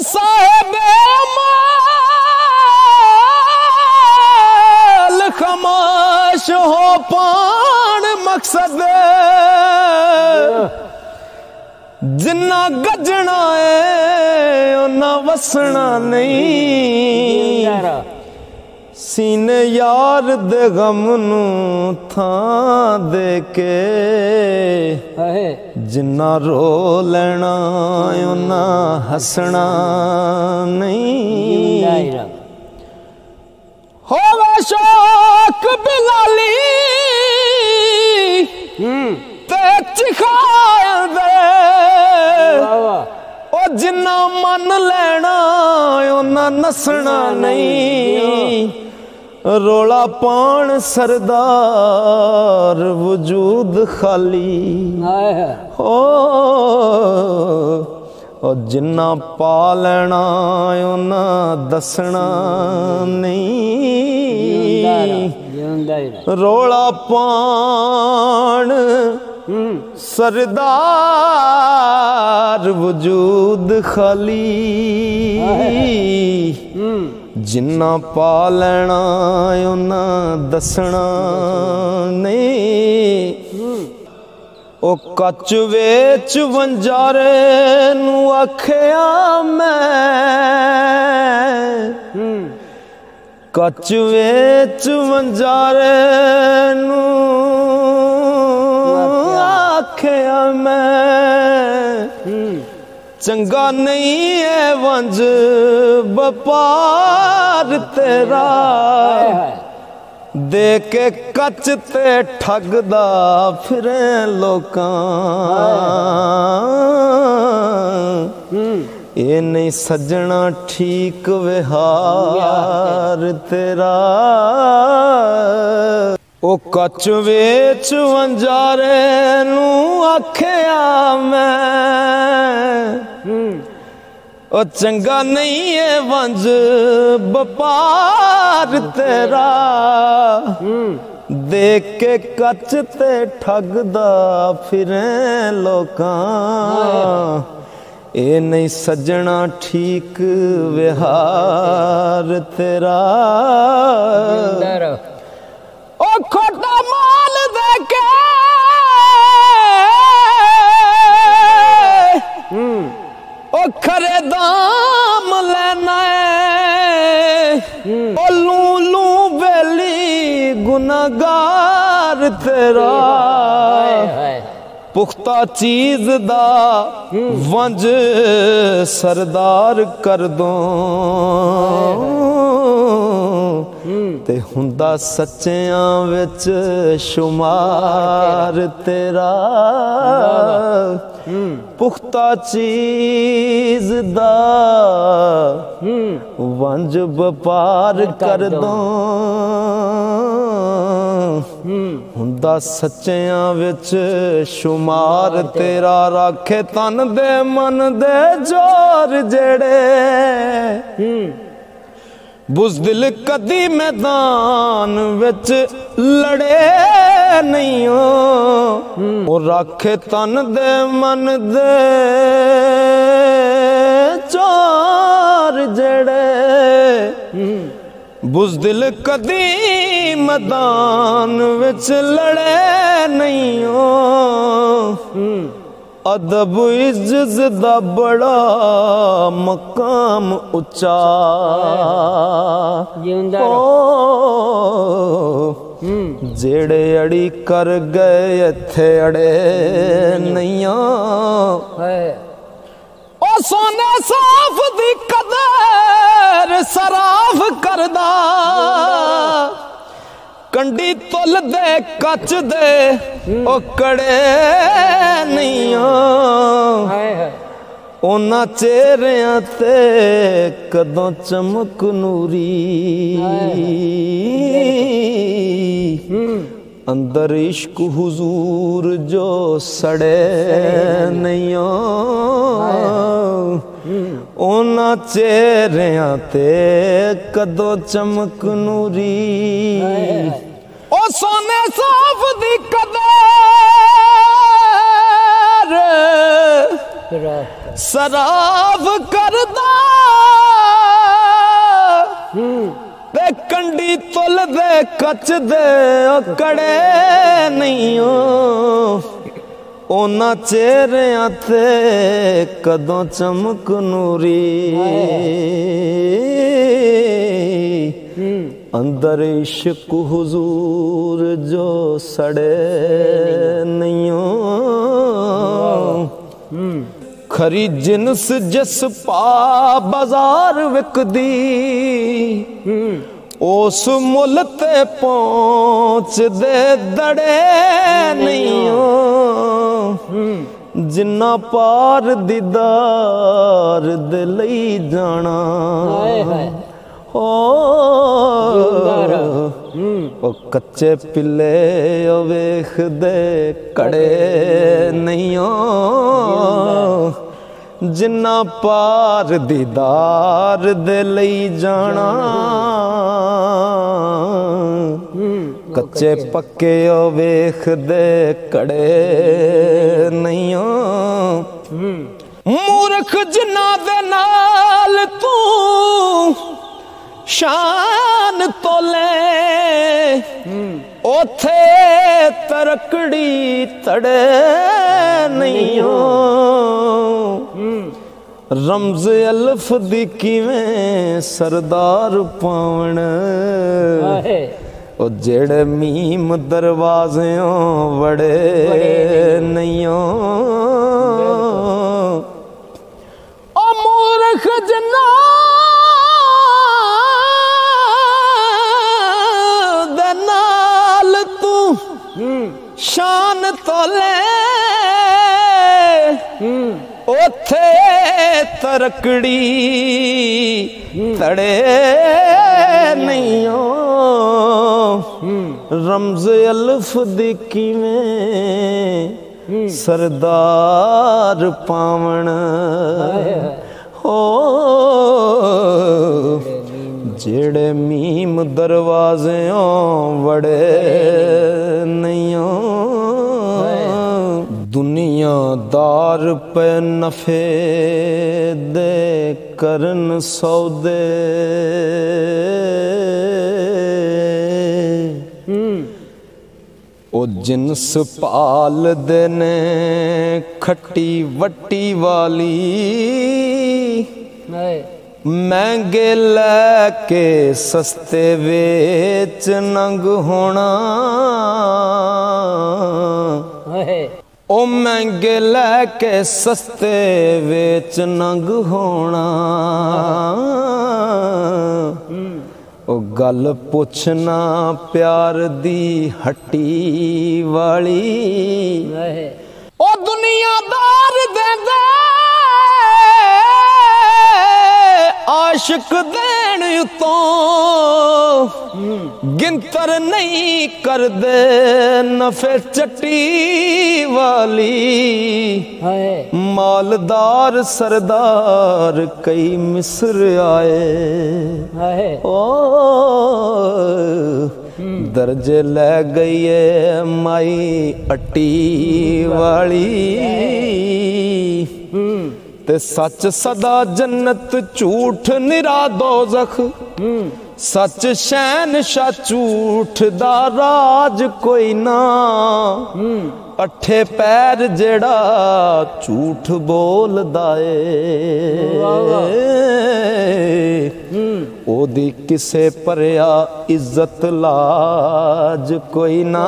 साहेब माल खमाश हो पान मकसद जिन्ना गजना है उन्ना वसना नहीं सीने यार दे गम नू थां दे के जिन्ना रो लेना उन्ना हसना नहीं होवे शौक बिलाली ते चिखाया दे ओ जिन्ना मन लेना उन्ना नसना नहीं रोला पान सरदार वजूद खाली हो और जिन्ना पा लेना उन्ना दसना नहीं रोला पान सरदार वजूद खाली जिन्ना पा लेना उन्ना दसना नहीं ओ कच वेच वंजारे नू आखिया मैं कच वेच वंजारे नू आखिया मैं चंगा नहीं है वंज बपार तेरा दे के कच ते ठगदा फिरे लोकां ये नहीं सजना ठीक विहार तेरा ओ कच वेच वंजारे नू आखिया मैं ओ चंगा नहीं है वंज बपार तेरा देख के कच ते ठगदा फिरे लोकां ये नहीं सजना ठीक विहार तेरा ओ खोटा माल दे के ओ खरे दाम लेना है ओ लू लू बेली गुनागार तेरा पुख्ता चीज दा वंज सरदार कर दो ते हुंदा सच्चियां विच शुमार तेरा पुख्ता चीज दा वंज व्यापार कर दो हुंदा सच्चियां विच शुमार तेरा राखे तन दे मन दे जोर जेड़े बुज़दिल कदी मैदान विच लड़े नहीं हो और राखे तन दे मन दे जोर जेड़े बुज़दिल कदी मैदान विच लड़े नहीं हो अदब इज्जत दा बड़ा मकाम उच्चा जेड़े अड़ी कर गए इत्थे अड़े नहीं ओ सोने साफ दी कदर सराफ करदा कंडी तुल दे कच दे ओ कड़े नहीं ओना चेहरियां ते कदों चमक नूरी अंदर इश्क हुजूर जो सड़े नहीं ओना चेहरियां ते कदों चमक नूरी ओ सोने साफ दी कदर सराफ करदा कच दे कड़े नहीं हो ओना चेहरियां ते कदों चमक नूरी अंदर इश्क हुजूर जो सड़े नहीं हो खरी जिनस जिस पा बाजार विकदी उस मुल ते पहुंच दे दड़े नहीं हो जिन्ना पार दीदार दे लई जाना ओ कच्चे पिले वेख दे कड़े नहीं हो जिन्ना पार दीदार दे लई जाना कच्चे पक्के वेख दे कड़े नहीं हो मूर्ख जिन्ना दे नाल तू शान तोले ओथे तरकड़ी तड़े नहीं हो रमज अल्फ दी किवें सरदार पावण ओ जेड़े मीम दरवाज़ियों वड़े नहीं हो ओ मूर्ख जना दे नाल तू शान तोले ओथे तरकड़ी तड़े नहीं हो रमज अल्फ दी किवें सरदार पावण हो जेड़े मीम दरवाज़ियों वड़े नहीं हो दुनियादार पे नफे दे करन सौदे ओ जिनस पाल देने खट्टी वट्टी वाली महंगे लैके सस्ते वेच नंग होना ओ महंगे लैके सस्ते वेच नंग होना ओ गल पुछना प्यार दी हट्टी वाली ओ दुनियादार दे दे आशिक देन तो गिनतर नहीं कर दे नफे चट्टी वाली मालदार सरदार कई मिस्र आए ओ दर्जे ले गई है माई अट्टी वाली ते सच सदा जन्नत झूठ निरा दोज़ख सच शहनशाह झूठ दा राज कोई ना अठे पैर जेड़ा झूठ बोलदा ए ओदी किसे परया इज्जत लाज कोई ना।